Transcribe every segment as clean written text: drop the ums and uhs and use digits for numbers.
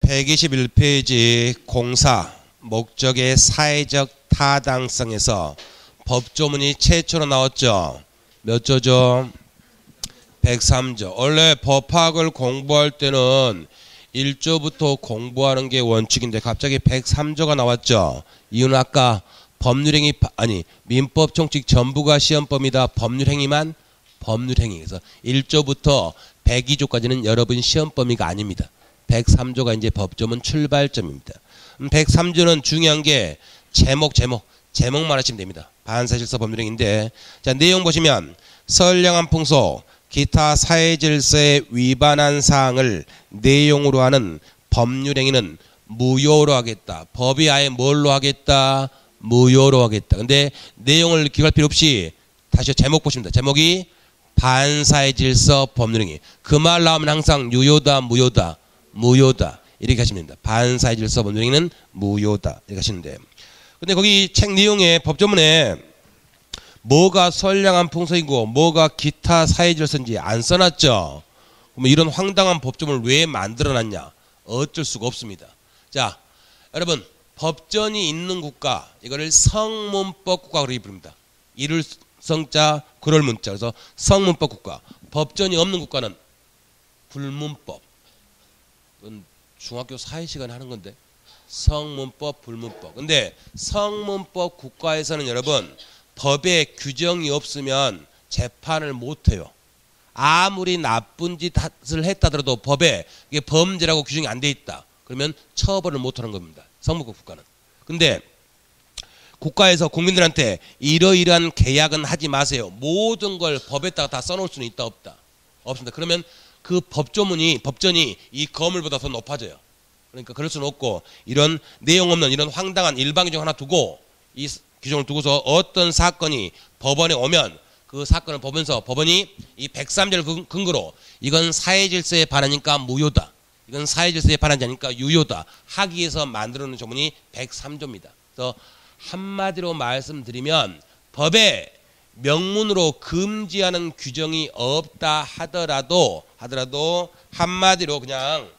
121페이지 공사 목적의 사회적 타당성에서 법조문이 최초로 나왔죠. 몇 조죠? 103조. 원래 법학을 공부할 때는 1조부터 공부하는 게 원칙인데 갑자기 103조가 나왔죠. 이유는 아까 법률행위 민법 총칙 전부가 시험범위다. 법률행위만 법률행위. 그래서 1조부터 102조까지는 여러분 시험범위가 아닙니다. 103조가 이제 법조문 출발점입니다. 103조는 중요한 게 제목만 하시면 됩니다. 반사실서 법률행위인데, 자, 내용 보시면 선량한 풍속, 기타 사회질서에 위반한 사항을 내용으로 하는 법률행위는 무효로 하겠다. 법이 아예 뭘로 하겠다? 무효로 하겠다. 근데 내용을 기억할 필요 없이 다시 제목 보십니다. 제목이 반사회질서 법률행위. 그 말 나오면 항상 유효다, 무효다, 무효다 이렇게 하시면 됩니다. 반사회질서 법률행위는 무효다 이렇게 하시는데, 근데 거기 책 내용에 법조문에 뭐가 선량한 풍속이고 뭐가 기타 사회질서인지 안 써놨죠. 그러면 이런 황당한 법조문을 왜 만들어놨냐? 어쩔 수가 없습니다. 자, 여러분, 법전이 있는 국가, 이거를 성문법 국가 그렇게 부릅니다. 이를 성자 그럴 문자. 그래서 성문법 국가. 법전이 없는 국가는 불문법. 이건 중학교 사회 시간에 하는 건데, 성문법, 불문법. 근데 성문법 국가에서는 여러분, 법에 규정이 없으면 재판을 못해요. 아무리 나쁜 짓을 했다더라도 법에 이게 범죄라고 규정이 안 돼 있다. 그러면 처벌을 못하는 겁니다. 성문법 국가는. 근데 국가에서 국민들한테 이러이러한 계약은 하지 마세요. 모든 걸 법에다가 다 써놓을 수는 있다 없다? 없습니다. 그러면 그 법전이 이 거물보다 더 높아져요. 그러니까 그럴 수는 없고, 이런 내용 없는 이런 황당한 일반 규정 하나 두고, 이 규정을 두고서 어떤 사건이 법원에 오면 그 사건을 보면서 법원이 이 103조를 근거로 이건 사회질서에 반하니까 무효다, 이건 사회질서에 반하지 않으니까 유효다 하기 위해서 만들어놓은 조문이 103조입니다. 그래서 한마디로 말씀드리면 법에 명문으로 금지하는 규정이 없다 하더라도 한마디로 그냥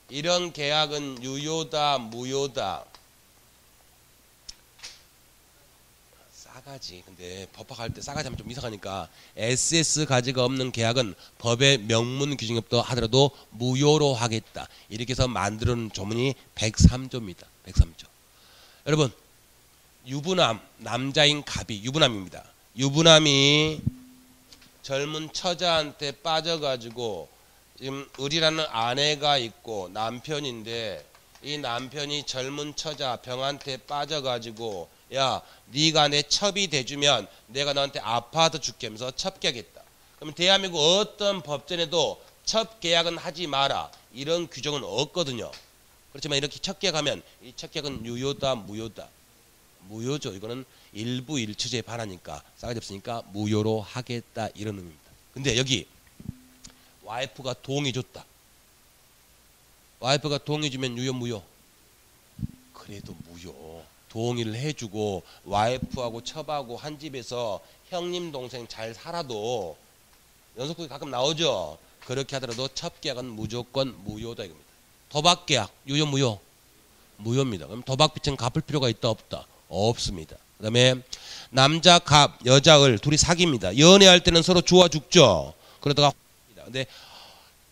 이런 계약은 유효다, 무효다. 싸가지. 근데 법학할 때 싸가지 하면 좀 이상하니까 SS 가지가 없는 계약은 법에 명문 규정이 없다 하더라도 무효로 하겠다. 이렇게 해서 만들어놓은 조문이 103조입니다. 103조. 여러분, 유부남, 남자인 갑이 유부남입니다. 유부남이 젊은 처자한테 빠져가지고 지금 을이라는 아내가 있고 남편인데, 이 남편이 젊은 처자 병한테 빠져가지고 야, 네가 내 첩이 돼주면 내가 너한테 아파트 줄게 하면서 첩계하겠다. 그러면 대한민국 어떤 법전에도 첩계약은 하지 마라 이런 규정은 없거든요. 그렇지만 이렇게 첩계약하면 이 첩계약은 유효다, 무효다? 무효죠. 이거는 일부 일처제에 반하니까 싸가지 없으니까 무효로 하겠다 이런 의미입니다. 근데 여기 와이프가 동의 줬다. 와이프가 동의 주면 유효, 무효? 그래도 무효. 동의를 해주고 와이프하고 첩하고 한 집에서 형님 동생 잘 살아도 연속극이 가끔 나오죠. 그렇게 하더라도 첩계약은 무조건 무효다 이겁니다. 도박계약 유효, 무효? 무효입니다. 그럼 도박빚은 갚을 필요가 있다 없다? 없습니다. 그 다음에 남자 갑, 여자 을 둘이 사귀입니다. 연애할 때는 서로 좋아 죽죠. 그러다가 근데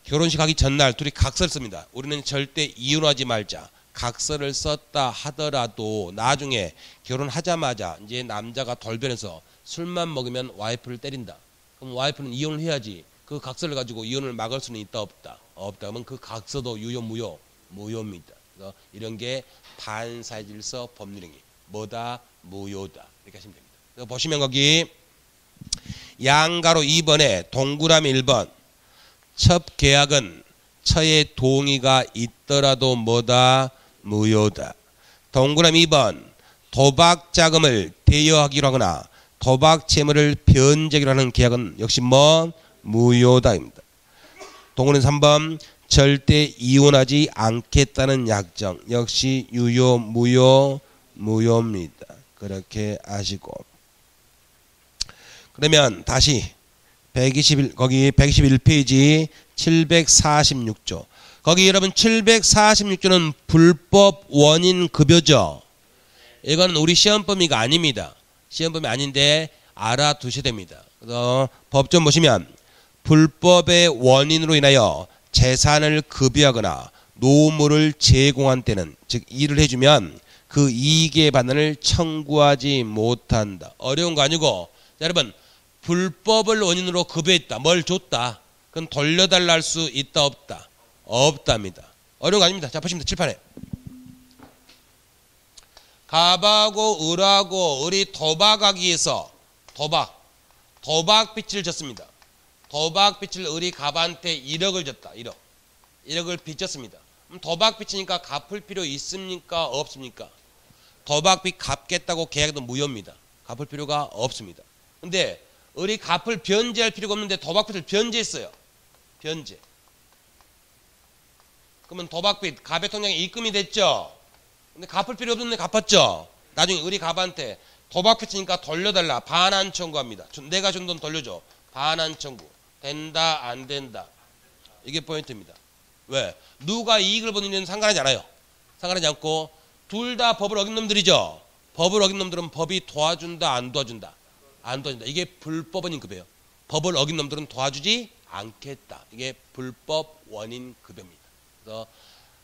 결혼식 하기 전날 둘이 각서를 씁니다. 우리는 절대 이혼하지 말자. 각서를 썼다 하더라도 나중에 결혼하자마자 이제 남자가 돌변해서 술만 먹으면 와이프를 때린다. 그럼 와이프는 이혼을 해야지. 그 각서를 가지고 이혼을 막을 수는 있다 없다? 없다. 그러면 그 각서도 유효, 무효? 무효입니다. 그래서 이런 게 반사회질서 법률행위. 뭐다? 무효다. 이렇게 하시면 됩니다. 그래서 보시면 거기 양가로 2번에 동그라미 1번 첩계약은 처의 동의가 있더라도 뭐다? 무효다. 동그라미 2번 도박자금을 대여하기로 하거나 도박채무를 변제하기로 하는 계약은 역시 뭐? 무효다입니다. 동그라미 3번 절대 이혼하지 않겠다는 약정 역시 유효, 무효? 무효입니다. 그렇게 아시고, 그러면 다시 121 거기 121페이지 746조 거기 여러분 746조는 불법 원인 급여죠. 이거는 우리 시험 범위가 아닙니다. 시험 범위 아닌데 알아두셔야 됩니다. 그래서 법좀 보시면 불법의 원인으로 인하여 재산을 급여하거나 노무를 제공한 때는, 즉 일을 해주면 그 이익의 반환을 청구하지 못한다. 어려운 거 아니고, 자, 여러분 불법을 원인으로 급여했다, 뭘 줬다, 그건 돌려달라 할 수 있다 없다? 없답니다. 어려운 거 아닙니다. 자, 보시면 칠판에 갑하고 을하고 을이 도박하기 위해서 도박빚을 졌습니다. 도박빚을 을이 갑한테 1억을 졌다. 1억을 빚졌습니다. 그럼 도박빚이니까 갚을 필요 있습니까 없습니까? 도박빚 갚겠다고 계약도 무효입니다. 갚을 필요가 없습니다. 근데 을이 갚을 변제할 필요가 없는데 도박빚을 변제했어요. 변제. 그러면 도박빚 갑의 통장에 입금이 됐죠. 근데 갚을 필요 없는데 갚았죠. 나중에 을이 갑한테 도박빚이니까 돌려달라, 반환 청구합니다. 내가 준 돈 돌려줘. 반환 청구. 된다 안 된다? 이게 포인트입니다. 왜? 누가 이익을 보는 일은 상관하지 않아요. 상관하지 않고 둘 다 법을 어긴 놈들이죠. 법을 어긴 놈들은 법이 도와준다 안 도와준다? 안 도와준다. 이게 불법 원인급여예요. 법을 어긴 놈들은 도와주지 않겠다. 이게 불법 원인급여입니다. 그래서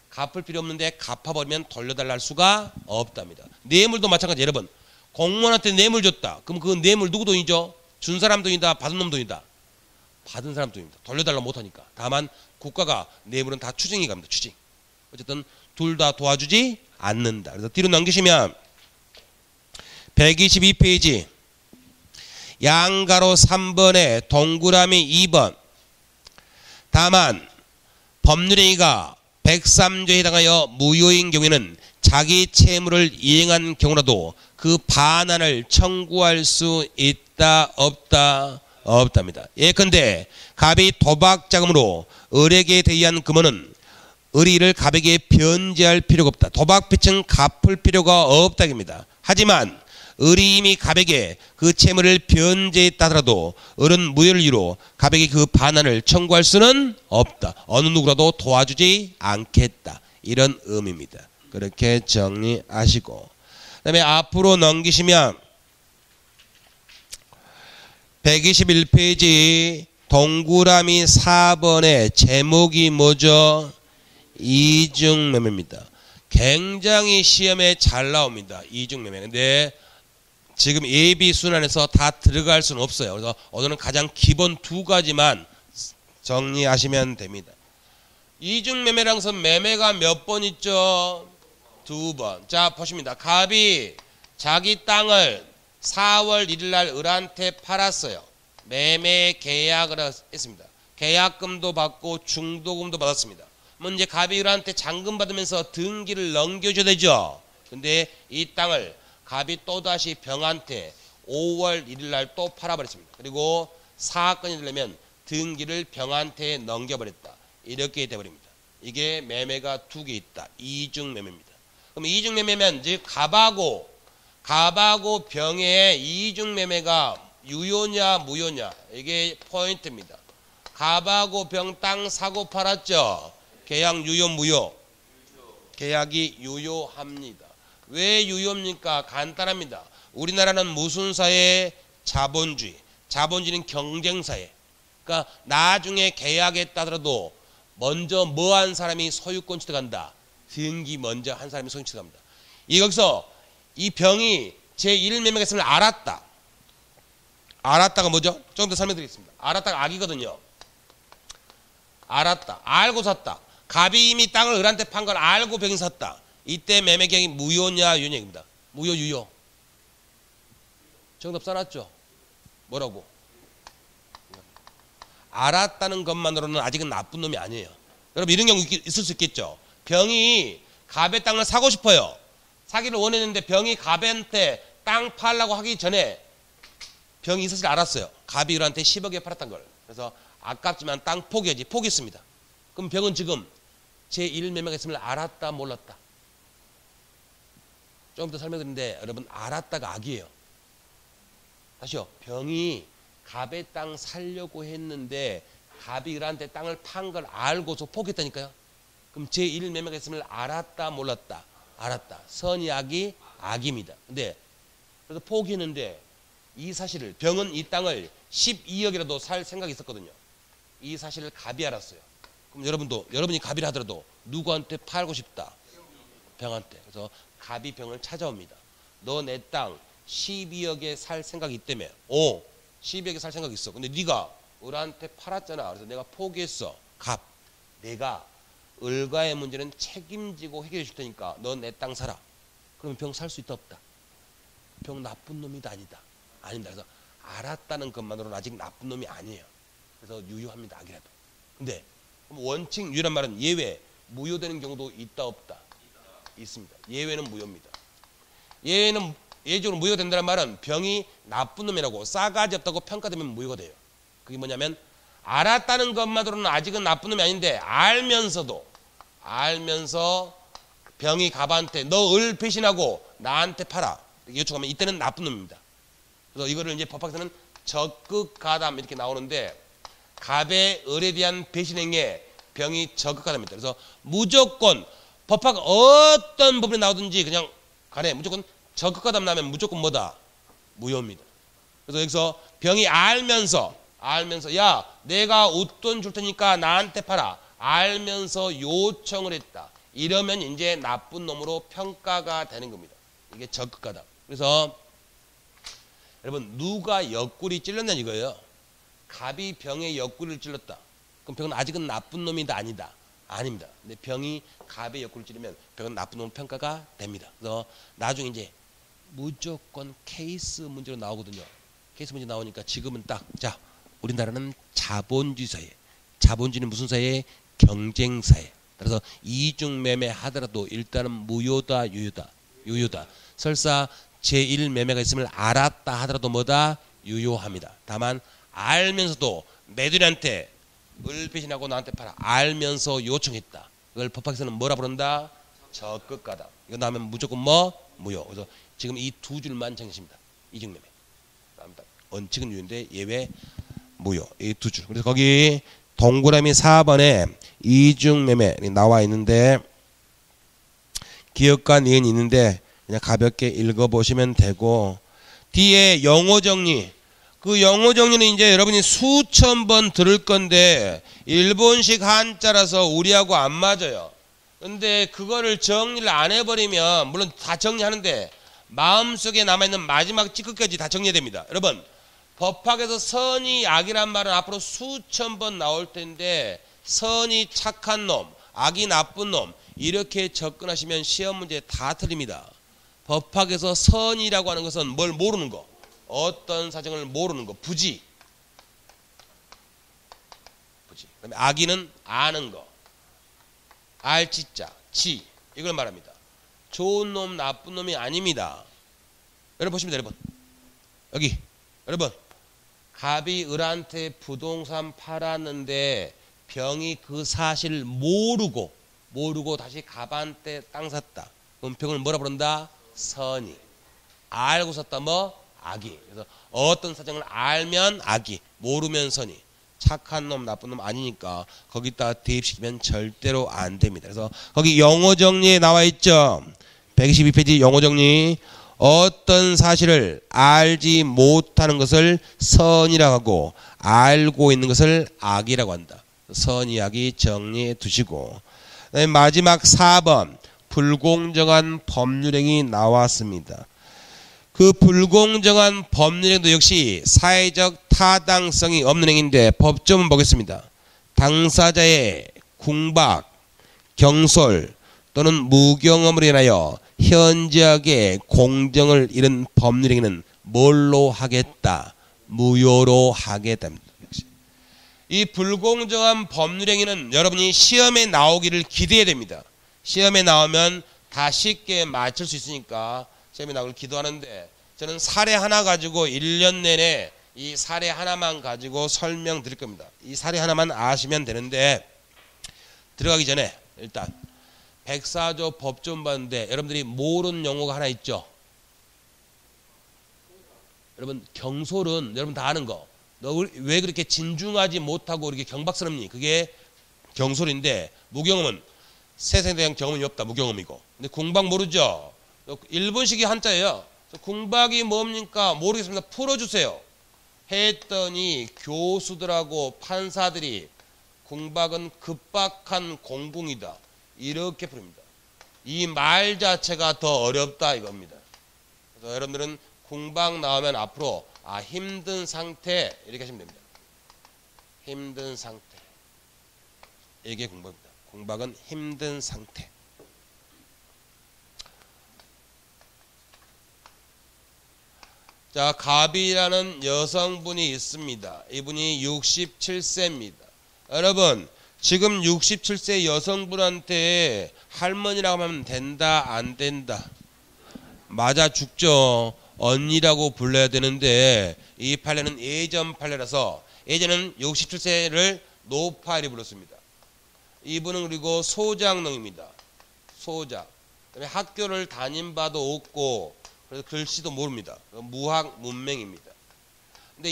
갚을 필요 없는데 갚아버리면 돌려달라 할 수가 없답니다. 뇌물도 마찬가지. 여러분 공무원한테 뇌물 줬다. 그럼 그 뇌물 누구 돈이죠? 준 사람 돈이다 받은 놈 돈이다? 받은 사람 돈입니다. 돌려달라 못하니까. 다만 국가가 뇌물은 다 추징이 갑니다. 추징. 어쨌든 둘 다 도와주지 않는다. 그래서 뒤로 넘기시면 122페이지 양가로 3번에 동그라미 2번. 다만 법률행위가 103조에 해당하여 무효인 경우에는 자기 채무를 이행한 경우라도 그 반환을 청구할 수 있다 없다? 없답니다. 예컨대 갑이 도박 자금으로 을에게 대의한 금원은 을이 이를 갑에게 변제할 필요가 없다. 도박빚은 갚을 필요가 없다입니다. 하지만 을이 이미 갑에게 그 채무를 변제했다 하더라도 을은 무효를 이유로 갑에게 그 반환을 청구할 수는 없다. 어느 누구라도 도와주지 않겠다. 이런 의미입니다. 그렇게 정리하시고, 그 다음에 앞으로 넘기시면 121페이지 동그라미 4번의 제목이 뭐죠? 이중매매입니다. 굉장히 시험에 잘 나옵니다. 이중매매. 근데 지금 예비 순환에서 다 들어갈 수는 없어요. 그래서 오늘은 가장 기본 두 가지만 정리하시면 됩니다. 이중매매랑 선 매매가 몇 번 있죠? 두 번. 자, 보십니다. 갑이 자기 땅을 4월 1일 날 을한테 팔았어요. 매매 계약을 했습니다. 계약금도 받고 중도금도 받았습니다. 그럼 이제 갑이 을한테 잔금 받으면서 등기를 넘겨줘야 되죠. 근데 이 땅을 갑이 또다시 병한테 5월 1일 날 또 팔아버렸습니다. 그리고 사건이 되려면 등기를 병한테 넘겨버렸다. 이렇게 돼버립니다. 이게 매매가 두 개 있다. 이중매매입니다. 그럼 이중매매면 즉 갑하고 병의 이중매매가 유효냐 무효냐, 이게 포인트입니다. 갑하고 병 땅 사고 팔았죠. 계약 유효 무효? 계약이 유효합니다. 왜 유효입니까? 간단합니다. 우리나라는 무슨 사회? 자본주의. 자본주의는 경쟁사회. 그러니까 나중에 계약했다 하더라도 먼저 뭐한 사람이 소유권 취득한다. 등기 먼저 한 사람이 소유권 취득합니다. 여기서 이 병이 제1매매가 있음을 알았다. 알았다가 뭐죠? 조금 더 설명드리겠습니다. 알았다가 악이거든요. 알았다. 알고 샀다. 갑이 이미 땅을 을한테 판 걸 알고 병이 샀다. 이때 매매계약이 무효냐 유효냐입니다. 무효 유효. 정답 써놨죠? 뭐라고? 알았다는 것만으로는 아직은 나쁜 놈이 아니에요. 여러분 이런 경우 있을 수 있겠죠. 병이 갑의 땅을 사고 싶어요. 사기를 원했는데 병이 갑한테 땅 팔라고 하기 전에 병이 있을 줄 알았어요. 갑이 을한테 10억에 팔았던 걸. 그래서 아깝지만 땅 포기하지. 포기했습니다. 그럼 병은 지금 제1매매가 있음을 알았다 몰랐다? 조금 더 설명드리는데 여러분 알았다가 악이에요. 다시요. 병이 갑의 땅 살려고 했는데 갑이 을한테 땅을 판 걸 알고서 포기했다니까요. 그럼 제1매매가 있음을 알았다 몰랐다? 알았다. 선이 악이 악입니다. 근데 그래서 포기했는데 이 사실을 병은 이 땅을 12억이라도 살 생각이 있었거든요. 이 사실을 갑이 알았어요. 그럼 여러분이 갑이라 하더라도 누구한테 팔고 싶다? 병한테. 그래서 갑이 병을 찾아옵니다. 너 내 땅 12억에 살 생각이 있다며. 12억에 살 생각이 있어. 근데 네가 을한테 팔았잖아. 그래서 내가 포기했어. 갑, 내가 을과의 문제는 책임지고 해결해 줄 테니까 너 내 땅 사라. 그러면 병 살 수 있다 없다? 병 나쁜 놈이다 아니다? 아닙니다. 그래서 알았다는 것만으로는 아직 나쁜 놈이 아니에요. 그래서 유효합니다. 악이라도. 근데 원칙 유효란 말은 예외, 무효되는 경우도 있다 없다? 있습니다. 예외는 무효입니다. 예외는 예외적으로 무효가 된다는 말은 병이 나쁜 놈이라고 싸가지 없다고 평가되면 무효가 돼요. 그게 뭐냐면 알았다는 것만으로는 아직은 나쁜 놈이 아닌데 알면서 병이 갑한테 너 을 배신하고 나한테 팔아 이렇게 요청하면 이때는 나쁜 놈입니다. 그래서 이거를 이제 법학에서는 적극가담 이렇게 나오는데 갑의 을에 대한 배신행위에 병이 적극가담입니다. 그래서 무조건 법학 어떤 법이 나오든지 그냥 간에 무조건 적극가담 나면 무조건 뭐다? 무효입니다. 그래서 여기서 병이 알면서 야 내가 웃돈 줄 테니까 나한테 팔아 알면서 요청을 했다. 이러면 이제 나쁜 놈으로 평가가 되는 겁니다. 이게 적극가담. 그래서 여러분 누가 옆구리 찔렀냐 이거예요. 갑이 병의 옆구리를 찔렀다. 그럼 병은 아직은 나쁜 놈이다 아니다? 아닙니다. 근데 병이 갑의 옆구리를 찌르면 병은 나쁜 놈 평가가 됩니다. 그래서 나중에 이제 무조건 케이스 문제로 나오거든요. 케이스 문제 나오니까 지금은 딱 자 우리나라는 자본주의 사회. 자본주의는 무슨 사회? 경쟁 사회. 그래서 이중매매 하더라도 일단은 무효다 유효다. 설사 제1매매가 있음을 알았다 하더라도 뭐다? 유효합니다. 다만 알면서도 매도인한테 을 배신하고 나한테 팔아 알면서 요청했다. 그걸 법학에서는 뭐라 부른다? 적극가담. 이거 나오면 무조건 뭐? 무효. 그래서 지금 이 두 줄만 정리하십니다. 이중매매. 원칙은 유효인데 예외 무효. 이 두 줄. 그래서 거기 동그라미 4번에 이중매매 나와 있는데 기억과 니은이 있는데 그냥 가볍게 읽어보시면 되고 뒤에 영어 정리 그 영어 정리는 이제 여러분이 수천 번 들을 건데 일본식 한자라서 우리하고 안 맞아요. 근데 그거를 정리를 안 해버리면 물론 다 정리하는데 마음속에 남아있는 마지막 찌끝까지 다 정리해야 됩니다. 여러분 법학에서 선이 악이란 말은 앞으로 수천 번 나올 텐데 선이 착한 놈, 악이 나쁜 놈 이렇게 접근하시면 시험 문제 다 틀립니다. 법학에서 선이라고 하는 것은 뭘 모르는 거, 어떤 사정을 모르는 거, 부지. 그다음에 악의는 아는 거, 알지자, 지 이걸 말합니다. 좋은 놈, 나쁜 놈이 아닙니다. 여러분 보십니다, 여러분. 여기 여러분 갑이 을한테 부동산 팔았는데 병이 그 사실을 모르고 다시 갑한테 땅 샀다. 그럼 병을 뭐라 부른다? 선이. 알고 샀다 뭐? 악이. 그래서 어떤 사정을 알면 악이, 모르면 선이. 착한 놈, 나쁜 놈 아니니까 거기다 대입시키면 절대로 안 됩니다. 그래서 거기 영어 정리에 나와 있죠. 122페이지 영어 정리. 어떤 사실을 알지 못하는 것을 선이라고 하고 알고 있는 것을 악이라고 한다. 선이 악이 정리해 두시고 마지막 4번 불공정한 법률행위 나왔습니다. 그 불공정한 법률행위도 역시 사회적 타당성이 없는 행위인데 법조문 보겠습니다. 당사자의 궁박, 경솔 또는 무경험으로 인하여 현저하게 공정을 잃은 법률행위는 뭘로 하겠다? 무효로 하겠답니다. 이 불공정한 법률행위는 여러분이 시험에 나오기를 기대해야 됩니다. 시험에 나오면 다 쉽게 맞출 수 있으니까 시험에 나오기를 기도하는데 저는 사례 하나 가지고 1년 내내 이 사례 하나만 가지고 설명드릴 겁니다. 이 사례 하나만 아시면 되는데 들어가기 전에 일단 104조 법조문 봤는데 여러분들이 모르는 용어가 하나 있죠. 여러분 경솔은 여러분 다 아는 거. 너 왜 그렇게 진중하지 못하고 이렇게 경박스럽니? 그게 경솔인데 무경험은 세상에 대한 경험이 없다. 무경험이고. 근데 궁박 모르죠. 일본식이 한자예요. 궁박이 뭡니까? 모르겠습니다. 풀어주세요. 했더니 교수들하고 판사들이 궁박은 급박한 공궁이다. 이렇게 부릅니다. 이 말 자체가 더 어렵다 이겁니다. 그래서 여러분들은 궁박 나오면 앞으로 힘든 상태 이렇게 하시면 됩니다. 힘든 상태. 이게 궁박입니다. 궁박은 힘든 상태. 자, 갑이라는 여성분이 있습니다. 이분이 67세입니다. 여러분, 지금 67세 여성분한테 할머니라고 하면 된다, 안 된다? 맞아 죽죠. 언니라고 불러야 되는데 이 판례는 예전 판례라서 예전은 67세를 노파일이 불렀습니다. 이분은 그리고 소장농입니다. 소장. 그다음에 학교를 다닌 바도 없고 그래서 글씨도 모릅니다. 무학 문맹입니다. 근데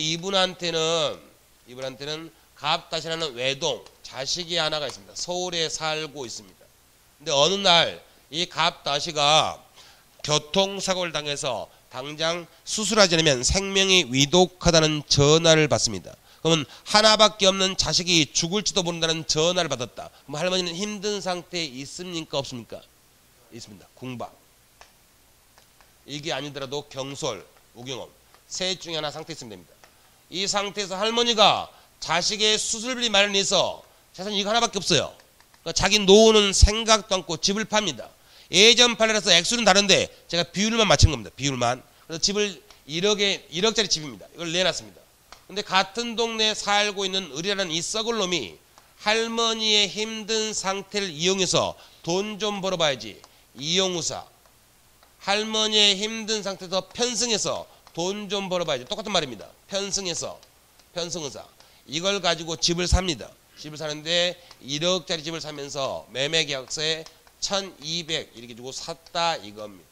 이분한테는 갑다시라는 외동 자식이 하나가 있습니다. 서울에 살고 있습니다. 근데 어느 날 이 갑다시가 교통사고를 당해서 당장 수술하지 않으면 생명이 위독하다는 전화를 받습니다. 그러면 하나밖에 없는 자식이 죽을지도 모른다는 전화를 받았다. 그럼 할머니는 힘든 상태에 있습니까? 없습니까? 있습니다. 궁박. 이게 아니더라도 경솔, 무경험 셋 중에 하나 상태에 있으면 됩니다. 이 상태에서 할머니가 자식의 수술비 마련을 위해서 재산 이거 하나밖에 없어요. 그러니까 자기 노후는 생각도 않고 집을 팝니다. 예전 판례라서 액수는 다른데 제가 비율만 맞춘 겁니다. 비율만. 그래서 집을 1억짜리 집입니다. 이걸 내놨습니다. 근데 같은 동네에 살고 있는 을이라는 이 썩을 놈이 할머니의 힘든 상태를 이용해서 돈 좀 벌어봐야지. 이용우사. 할머니의 힘든 상태에서 편승해서 돈 좀 벌어봐야지. 똑같은 말입니다. 편승해서. 편승의사. 이걸 가지고 집을 삽니다. 집을 사는데 1억짜리 집을 사면서 매매계약서에 1200 이렇게 주고 샀다 이겁니다.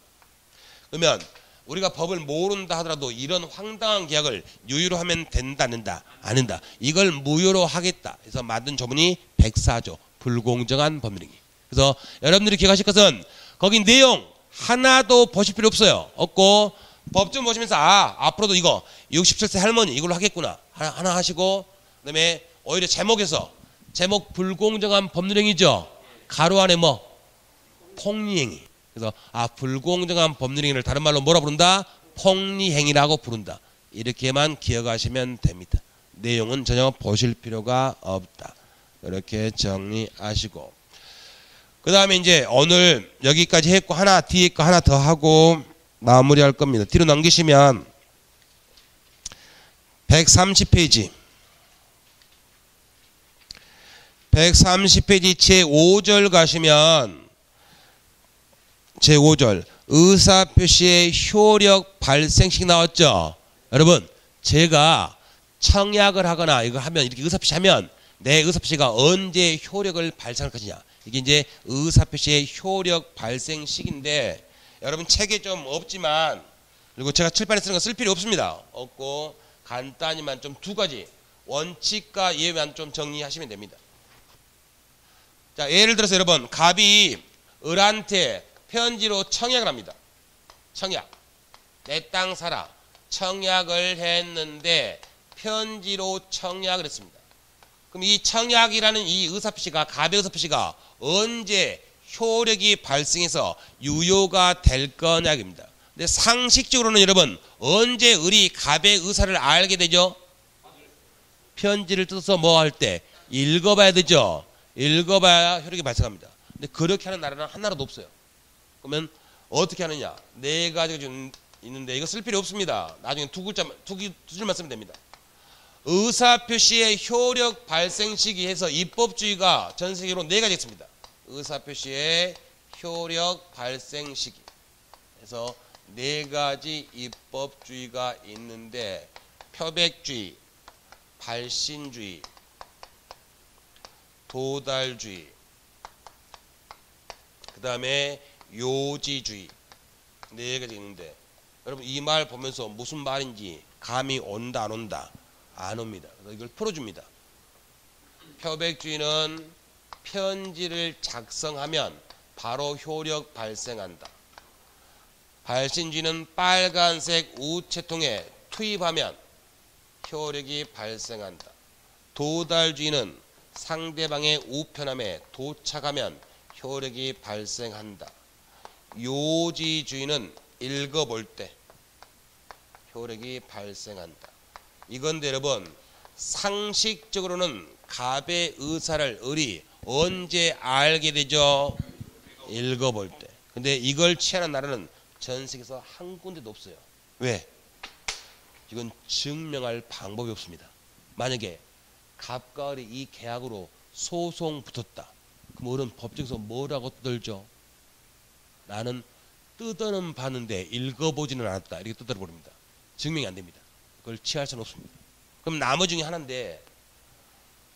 그러면 우리가 법을 모른다 하더라도 이런 황당한 계약을 유효로 하면 된다 안 된다? 안 된다. 이걸 무효로 하겠다. 그래서 만든 조문이 104조 불공정한 법률행위. 그래서 여러분들이 기억하실 것은 거기 내용 하나도 보실 필요 없어요. 없고 법 좀 보시면서 앞으로도 이거 67세 할머니 이걸로 하겠구나 하나 하시고 그다음에 오히려 제목 불공정한 법률행위죠. 가로 안에 뭐 폭리행위. 그래서 불공정한 법률행위를 다른 말로 뭐라 부른다? 폭리행위라고 부른다. 이렇게만 기억하시면 됩니다. 내용은 전혀 보실 필요가 없다. 이렇게 정리하시고 그 다음에 이제 오늘 여기까지 했고 뒤에 거 하나 더 하고 마무리할 겁니다. 뒤로 넘기시면 130페이지 130페이지 제5절 가시면 제5절 의사표시의 효력 발생식 나왔죠. 여러분 제가 청약을 하거나 이거 하면 이렇게 의사표시 하면 내 의사표시가 언제 효력을 발생할 것이냐. 이게 이제 의사표시의 효력 발생식인데 여러분 책에 좀 없지만 그리고 제가 칠판에 쓰는 거 쓸 필요 없습니다. 없고 간단히만 좀 두 가지 원칙과 예외만 좀 정리하시면 됩니다. 자, 예를 들어서 여러분 갑이 을한테 편지로 청약을 합니다. 청약. 내 땅 사라. 청약을 했는데 편지로 청약을 했습니다. 그럼 이 청약이라는 이 의사표시가 갑의 의사표시가 언제 효력이 발생해서 유효가 될 거냐입니다. 근데 상식적으로는 여러분 언제 을이 갑의 의사를 알게 되죠? 편지를 뜯어서 뭐 할 때 읽어봐야 되죠. 읽어봐야 효력이 발생합니다. 근데 그렇게 하는 나라는 하나라도 없어요. 그러면 어떻게 하느냐? 네 가지가 좀 있는데 이거 쓸 필요 없습니다. 나중에 두 줄만 쓰면 됩니다. 의사표시의 효력 발생 시기 해서 입법주의가 전 세계로 네 가지 있습니다. 의사표시의 효력 발생 시기 해서 네 가지 입법주의가 있는데 표백주의, 발신주의, 도달주의, 그 다음에 요지주의 네 가지 있는데 여러분 이 말 보면서 무슨 말인지 감이 온다 안 온다? 안 옵니다. 그래서 이걸 풀어줍니다. 표백주의는 편지를 작성하면 바로 효력 발생한다. 발신지는 빨간색 우체통에 투입하면 효력이 발생한다. 도달주의는 상대방의 우편함에 도착하면 효력이 발생한다. 요지주의는 읽어볼 때 효력이 발생한다. 이건데 여러분, 상식적으로는 갑의 의사를 을이 언제 알게 되죠? 읽어볼 때. 근데 이걸 취하는 나라는 전 세계에서 한 군데도 없어요. 왜? 이건 증명할 방법이 없습니다. 만약에 갑과 을이 이 계약으로 소송 붙었다. 그럼 을은 법정에서 뭐라고 떠들죠? 나는 뜯어는 봤는데 읽어보지는 않았다. 이렇게 떠들어버립니다. 증명이 안 됩니다. 그걸 취할 수는 없습니다. 그럼 나머지 중에 하나인데,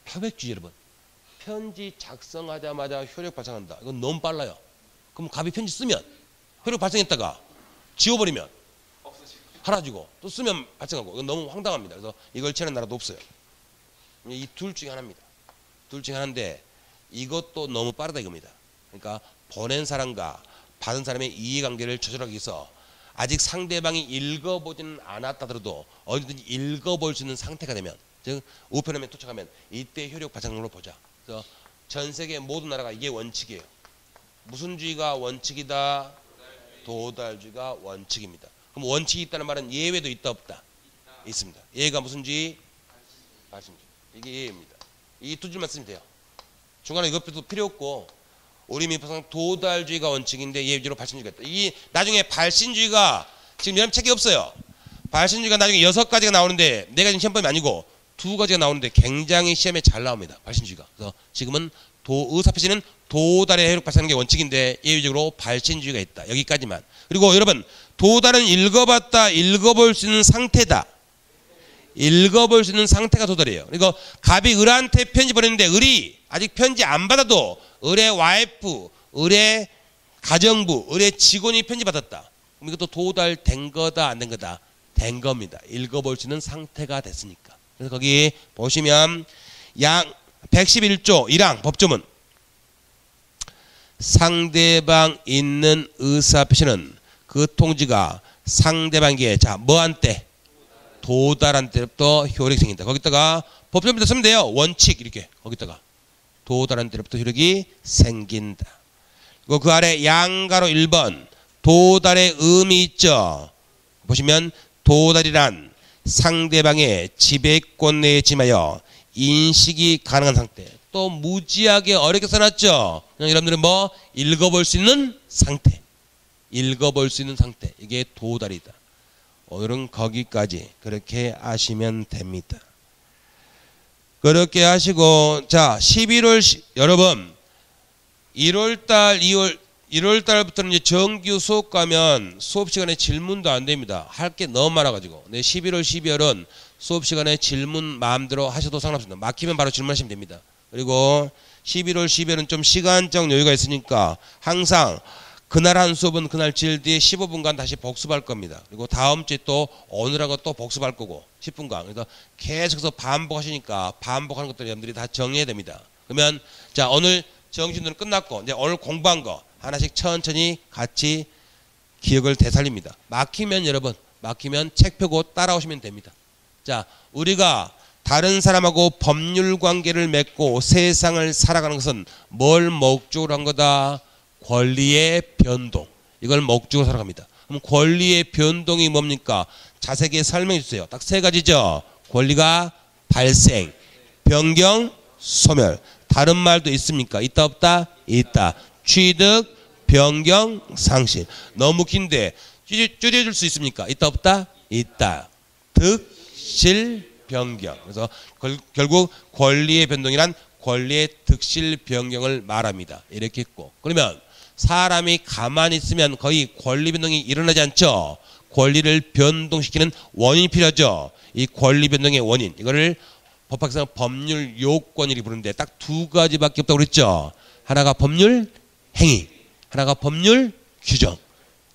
표백주의 여러분. 편지 작성하자마자 효력 발생한다. 이건 너무 빨라요. 그럼 갑이 편지 쓰면 효력 발생했다가 지워버리면 사라지고 또 쓰면 발생하고, 이건 너무 황당합니다. 그래서 이걸 취하는 나라도 없어요. 이 둘 중에 하나입니다. 둘 중에 하나인데 이것도 너무 빠르다 이겁니다. 그러니까 보낸 사람과 받은 사람의 이해관계를 조절하기 위해서 아직 상대방이 읽어보지는 않았다 하더라도 어디든지 읽어볼 수 있는 상태가 되면, 즉 우편함에 도착하면 이때 효력 발생으로 보자. 그래서 전 세계 모든 나라가 이게 원칙이에요. 무슨 주의가 원칙이다? 도달주의가 원칙입니다. 그럼 원칙이 있다는 말은 예외도 있다 없다? 있습니다. 예가 무슨 주의? 발신주의. 이게 예입니다. 이 두 줄만 쓰면 돼요. 중간에 이것도 필요 없고, 우리 민법상 도달주의가 원칙인데 예외주의로 발신주의가 있다. 이 나중에 발신주의가 지금 여러분 책이 없어요. 발신주의가 나중에 6가지가 나오는데 4가지는 시험범이 아니고 2가지가 나오는데 굉장히 시험에 잘 나옵니다. 발신주의가. 그래서 지금은 의사표시는 도달의 효력 발생하는 게 원칙인데 예외적으로 발신주의가 있다. 여기까지만. 그리고 여러분, 도달은 읽어봤다, 읽어볼 수 있는 상태다. 읽어볼 수 있는 상태가 도달이에요. 그리고 갑이 을한테 편지 보냈는데 을이 아직 편지 안 받아도 을의 와이프, 을의 가정부, 을의 직원이 편지 받았다. 그럼 이것도 도달된 거다 안 된 거다? 된 겁니다. 읽어볼 수 있는 상태가 됐으니까. 그래서 거기 보시면 111조 1항 법조문, 상대방 있는 의사표시는 그 통지가 상대방에게 뭐한테? 도달한 때부터 효력이 생긴다. 거기다가 법조문부터 쓰면 돼요. 원칙 이렇게 거기다가 도달한 때부터 효력이 생긴다. 그리고 그 아래 양가로 1번 도달의 의미 있죠. 보시면 도달이란 상대방의 지배권 내에 짐하여 인식이 가능한 상태. 또 무지하게 어렵게 써놨죠. 여러분들은 뭐 읽어볼 수 있는 상태, 읽어볼 수 있는 상태, 이게 도달이다. 오늘은 거기까지 그렇게 아시면 됩니다. 그렇게 하시고, 자 11월 여러분 1월달부터는 이제 정규 수업 가면 수업 시간에 질문도 안 됩니다. 할 게 너무 많아가지고. 근데 11월 12월은 수업 시간에 질문 마음대로 하셔도 상관없습니다. 막히면 바로 질문하시면 됩니다. 그리고 11월 12월은 좀 시간적 여유가 있으니까 항상 그날 한 수업은 그날 질 뒤에 15분간 다시 복습할 겁니다. 그리고 다음 주에 또 오늘하고 또 복습할 거고 10분간. 그래서 계속해서 반복하시니까 반복하는 것들 여러분들이 다 정리해야 됩니다. 그러면 자 오늘 정신들은 끝났고 이제 오늘 공부한 거 하나씩 천천히 같이 기억을 되살립니다. 막히면 여러분, 막히면 책 펴고 따라오시면 됩니다. 자, 우리가 다른 사람하고 법률 관계를 맺고 세상을 살아가는 것은 뭘 목적으로 한 거다? 권리의 변동. 이걸 목적으로 살아갑니다. 그럼 권리의 변동이 뭡니까? 자세하게 설명해 주세요. 딱 3가지죠. 권리가 발생, 변경, 소멸. 다른 말도 있습니까? 있다 없다? 있다. 취득, 변경, 상실. 너무 긴데 줄여줄 수 있습니까? 있다 없다? 있다. 득, 실, 변경. 그래서 결국 권리의 변동이란 권리의 득실 변경을 말합니다. 이렇게 있고. 그러면 사람이 가만히 있으면 거의 권리 변동이 일어나지 않죠. 권리를 변동시키는 원인이 필요하죠. 이 권리 변동의 원인, 이거를 법학상 법률 요건이라고 부르는데 딱 2가지밖에 없다고 그랬죠. 하나가 법률 행위, 하나가 법률 규정.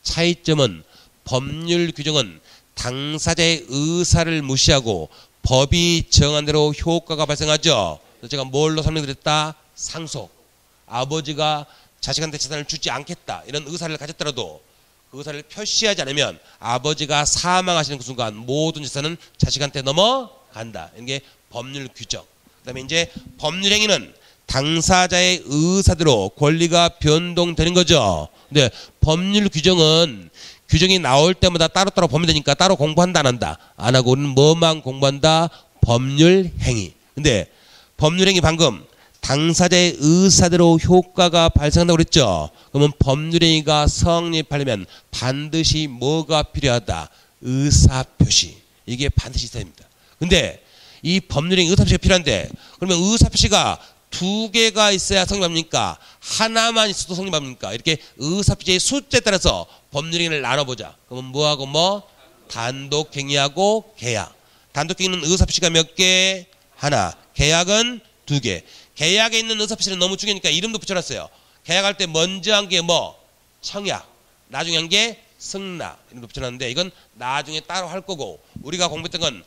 차이점은 법률 규정은 당사자의 의사를 무시하고 법이 정한 대로 효과가 발생하죠. 그래서 제가 뭘로 설명드렸다? 상속. 아버지가 자식한테 재산을 주지 않겠다 이런 의사를 가졌더라도 그 의사를 표시하지 않으면 아버지가 사망하시는 그 순간 모든 재산은 자식한테 넘어간다. 이런 게 법률 규정. 그다음에 이제 법률 행위는 당사자의 의사대로 권리가 변동되는 거죠. 근데 법률 규정은 규정이 나올 때마다 따로따로 보면 되니까 따로 공부한다 안 한다. 안 하고 우리는 뭐만 공부한다? 법률 행위. 근데 법률 행위 방금 당사자의 의사대로 효과가 발생한다고 그랬죠. 그러면 법률 행위가 성립하려면 반드시 뭐가 필요하다? 의사표시. 이게 반드시 있어야 됩니다. 근데 이 법률 행위 의사표시가 필요한데 그러면 의사표시가 두 개가 있어야 성립합니까? 하나만 있어도 성립합니까? 이렇게 의사표시의 숫자에 따라서 법률행위를 나눠보자. 그러면 뭐하고 뭐? 단독행위하고 계약. 단독행위는 의사표시가 몇 개? 하나. 계약은 두 개. 계약에 있는 의사표시는 너무 중요하니까 이름도 붙여놨어요. 계약할 때 먼저 한 게 뭐? 청약. 나중에 한 게 승낙. 이름도 붙여놨는데 이건 나중에 따로 할 거고 우리가 공부했던 건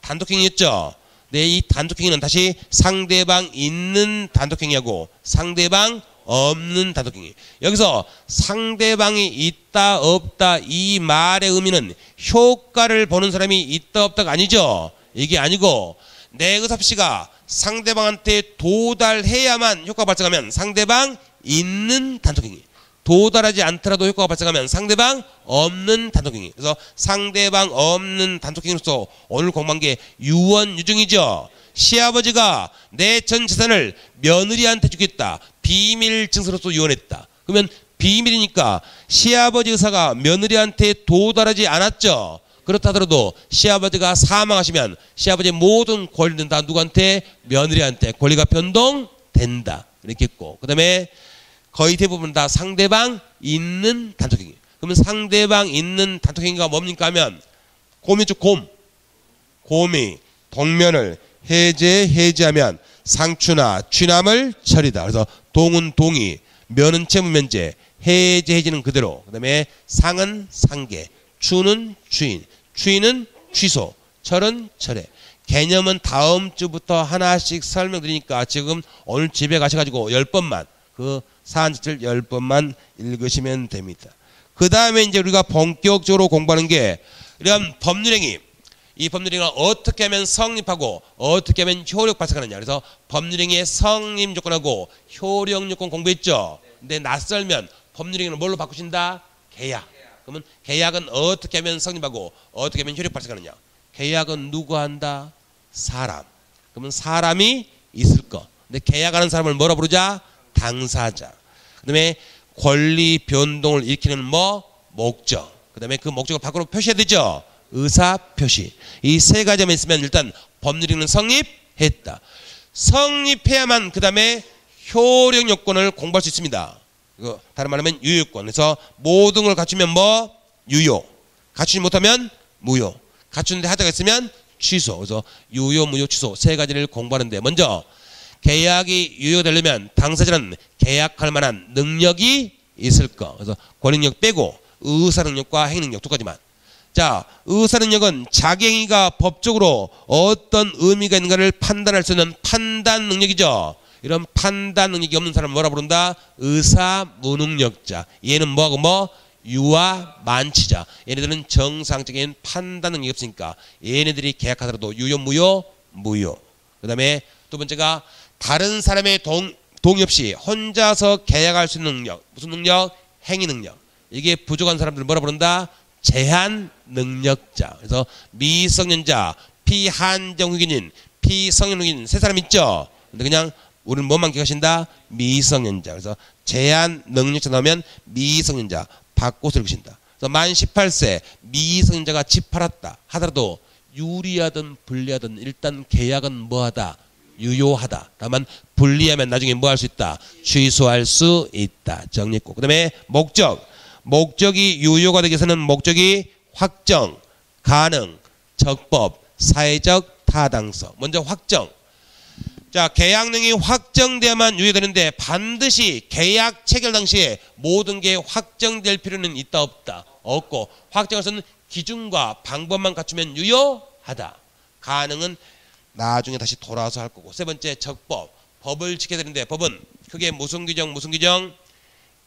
단독행위였죠. 네, 이 단독행위는 다시 상대방 있는 단독행위하고 상대방 없는 단독행위. 여기서 상대방이 있다 없다 이 말의 의미는 효과를 보는 사람이 있다 없다가 아니죠. 이게 아니고 내 의사표시가 상대방한테 도달해야만 효과가 발생하면 상대방 있는 단독행위. 도달하지 않더라도 효과가 발생하면 상대방 없는 단독행위. 그래서 상대방 없는 단독행위로서 오늘 공부한 게 유언유증이죠. 시아버지가 내 전 재산을 며느리한테 주겠다. 비밀 증서로서 유언했다. 그러면 비밀이니까 시아버지 의사가 며느리한테 도달하지 않았죠. 그렇다 하더라도 시아버지가 사망하시면 시아버지의 모든 권리는 다 누구한테? 며느리한테 권리가 변동된다. 이렇게 했고 그 다음에 거의 대부분 다 상대방 있는 단독행위. 그러면 상대방 있는 단독행위가 뭡니까 하면 곰이죠. 곰이 동면을 해제하면 상추나 취남을 처리다. 그래서 동은 동의, 면은 채무면제, 해제는 그대로. 그 다음에 상은 상계, 추는 추인, 추인은 취소, 철은 철회. 개념은 다음 주부터 하나씩 설명드리니까 지금 오늘 집에 가셔가지고 10번만 그 사안지를 10번만 읽으시면 됩니다. 그 다음에 이제 우리가 본격적으로 공부하는 게 이런 법률행위. 이 법률행위가 어떻게 하면 성립하고 어떻게 하면 효력 발생하느냐. 그래서 법률행위의 성립 요건하고 효력 요건 공부했죠. 근데 낯설면 법률행위를 뭘로 바꾸신다? 계약. 그러면 계약은 어떻게 하면 성립하고 어떻게 하면 효력 발생하느냐. 계약은 누가 한다? 사람. 그러면 사람이 있을 거. 근데 계약하는 사람을 뭐라 부르자? 당사자. 그 다음에 권리 변동을 일으키는 뭐? 목적. 그 다음에 그 목적을 밖으로 표시해야 되죠. 의사표시. 이 세 가지만 있으면 일단 법률행위는 성립했다. 성립해야만 그 다음에 효력 요건을 공부할 수 있습니다. 이거 다른 말하면 유효요건. 그래서 모든 걸 갖추면 뭐? 유효. 갖추지 못하면 무효. 갖추는데 하자가 있으면 취소. 그래서 유효, 무효, 취소 세 가지를 공부하는데 먼저 계약이 유효되려면 당사자는 계약할 만한 능력이 있을 거. 그래서 권익력 빼고 의사능력과 행위능력 두 가지만. 자, 의사능력은 자기 행위가 법적으로 어떤 의미가 있는가를 판단할 수 있는 판단 능력이죠. 이런 판단 능력이 없는 사람을 뭐라 부른다? 의사무능력자. 얘는 뭐하고 뭐? 유아만취자. 얘네들은 정상적인 판단 능력이 없으니까 얘네들이 계약하더라도 유효, 무효, 무효. 그 다음에 두 번째가 다른 사람의 동의 없이 혼자서 계약할 수 있는 능력. 무슨 능력? 행위 능력. 이게 부족한 사람들 뭐라 부른다? 제한 능력자. 그래서 미성년자, 피한정후기인, 피성년후기인 세 사람 있죠. 근데 그냥 우리는 뭐만 기억하신다? 미성년자. 그래서 제한 능력자 나오면 미성년자 바꿔서 읽으신다. 그래서 만 18세 미성년자가 집 팔았다 하더라도 유리하든 불리하든 일단 계약은 뭐하다? 유효하다. 다만 불리하면 나중에 뭐 할 수 있다? 취소할 수 있다. 정리했고 그 다음에 목적이 유효가 되기 위해서는 목적이 확정, 가능, 적법, 사회적 타당성. 먼저 확정. 자, 계약능이 확정돼야만 유효되는데 반드시 계약 체결 당시에 모든 게 확정될 필요는 있다 없다? 없고 확정에서는 기준과 방법만 갖추면 유효하다. 가능은 나중에 다시 돌아와서 할 거고 세 번째 적법. 법을 지켜야 되는데 법은 크게 무슨 규정 무슨 규정?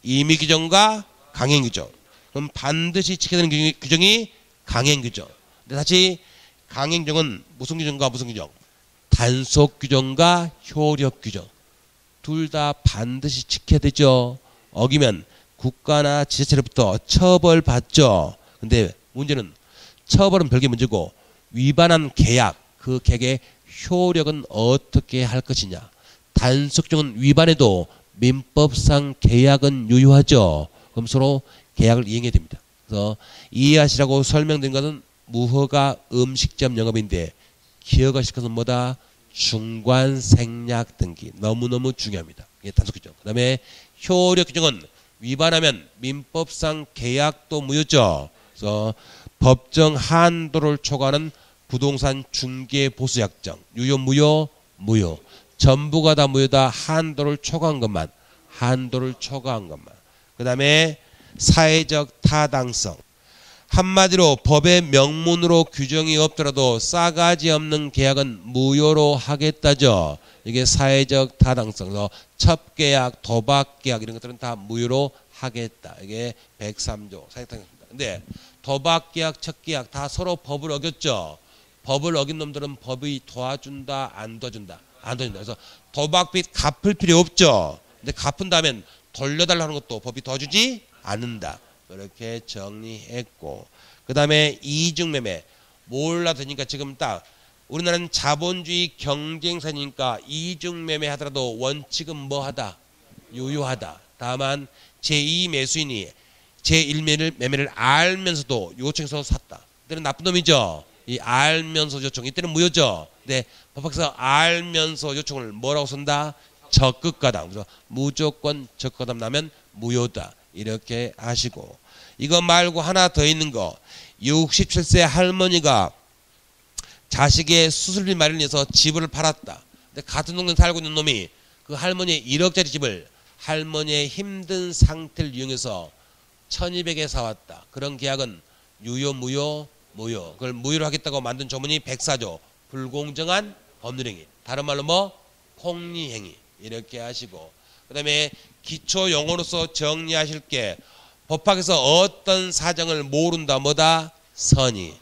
임의 규정과 강행 규정. 그럼 반드시 지켜야 되는 규정이 강행 규정. 근데 다시 강행 규정은 무슨 규정과 무슨 규정? 단속 규정과 효력 규정. 둘 다 반드시 지켜야 되죠. 어기면 국가나 지자체로부터 처벌받죠. 근데 문제는 처벌은 별개 문제고 위반한 계약, 그 계약의 효력은 어떻게 할 것이냐. 단속 규정은 위반해도 민법상 계약은 유효하죠. 그럼 서로 계약을 이행해야 됩니다. 그래서 이해하시라고 설명드린 것은 무허가 음식점 영업인데 기억하실 것은 뭐다? 중관 생략 등기. 너무너무 중요합니다. 이게 단속 규정. 그 다음에 효력 규정은 위반하면 민법상 계약도 무효죠. 그래서 법정 한도를 초과하는 부동산 중개 보수 약정. 유효 무효? 무효. 전부가 다 무효다. 한도를 초과한 것만. 한도를 초과한 것만. 그 다음에 사회적 타당성. 한마디로 법의 명문으로 규정이 없더라도 싸가지 없는 계약은 무효로 하겠다죠. 이게 사회적 타당성. 첩계약, 도박계약 이런 것들은 다 무효로 하겠다. 이게 103조 사회적 타당성입니다. 근데 도박계약, 첩계약 다 서로 법을 어겼죠. 법을 어긴 놈들은 법이 도와준다, 안 도와준다. 안 도와준다. 그래서 도박빚 갚을 필요 없죠. 근데 갚은다면 돌려달라 하는 것도 법이 도와주지 않는다. 이렇게 정리했고, 그 다음에 이중매매. 몰라드니까 지금 딱 우리나라는 자본주의 경쟁사니까 이중매매 하더라도 원칙은 뭐하다? 유효하다. 다만 제2매수인이 제1매매를 알면서도 요청해서 샀다. 이때는 나쁜 놈이죠. 이 알면서 요청. 이때는 무효죠. 근데 법학에서 알면서 요청을 뭐라고 쓴다? 적극가담. 그래서 무조건 적극가담 나면 무효다. 이렇게 하시고, 이거 말고 하나 더 있는 거. 67세 할머니가 자식의 수술비 마련해서 집을 팔았다. 근데 같은 동네에 살고 있는 놈이 그 할머니의 1억짜리 집을 할머니의 힘든 상태를 이용해서 1200에 사왔다. 그런 계약은 유효 무효? 무효. 그걸 무효로 하겠다고 만든 조문이 104조 불공정한 법률행위. 다른 말로 뭐? 폭리행위. 이렇게 하시고, 그 다음에 기초 용어로서 정리하실 게, 법학에서 어떤 사정을 모른다 뭐다? 선의.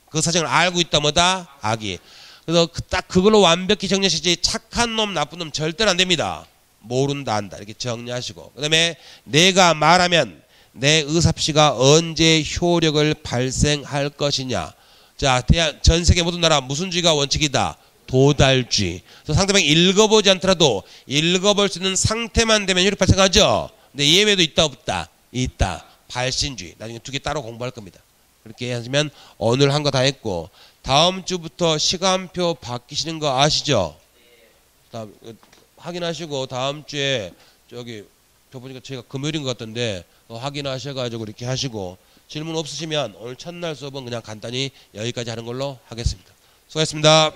그 사정을 알고 있다 뭐다? 악의. 그래서 딱 그걸로 완벽히 정리하시지 착한 놈 나쁜 놈 절대로 안 됩니다. 모른다 안다 이렇게 정리하시고, 그 다음에 내가 말하면 내 의사표시가 언제 효력을 발생할 것이냐. 자, 전 세계 모든 나라 무슨 주의가 원칙이다? 도달주의. 그래서 상대방이 읽어보지 않더라도 읽어볼 수 있는 상태만 되면 효력 발생하죠. 근데 예외도 있다 없다? 있다. 발신주의. 나중에 두 개 따로 공부할 겁니다. 그렇게 하시면 오늘 한 거 다 했고, 다음 주부터 시간표 바뀌시는 거 아시죠? 확인하시고 다음 주에 저기 저 보니까 저희가 금요일인 것 같던데 확인하셔가지고 이렇게 하시고, 질문 없으시면 오늘 첫날 수업은 그냥 간단히 여기까지 하는 걸로 하겠습니다. 수고하셨습니다.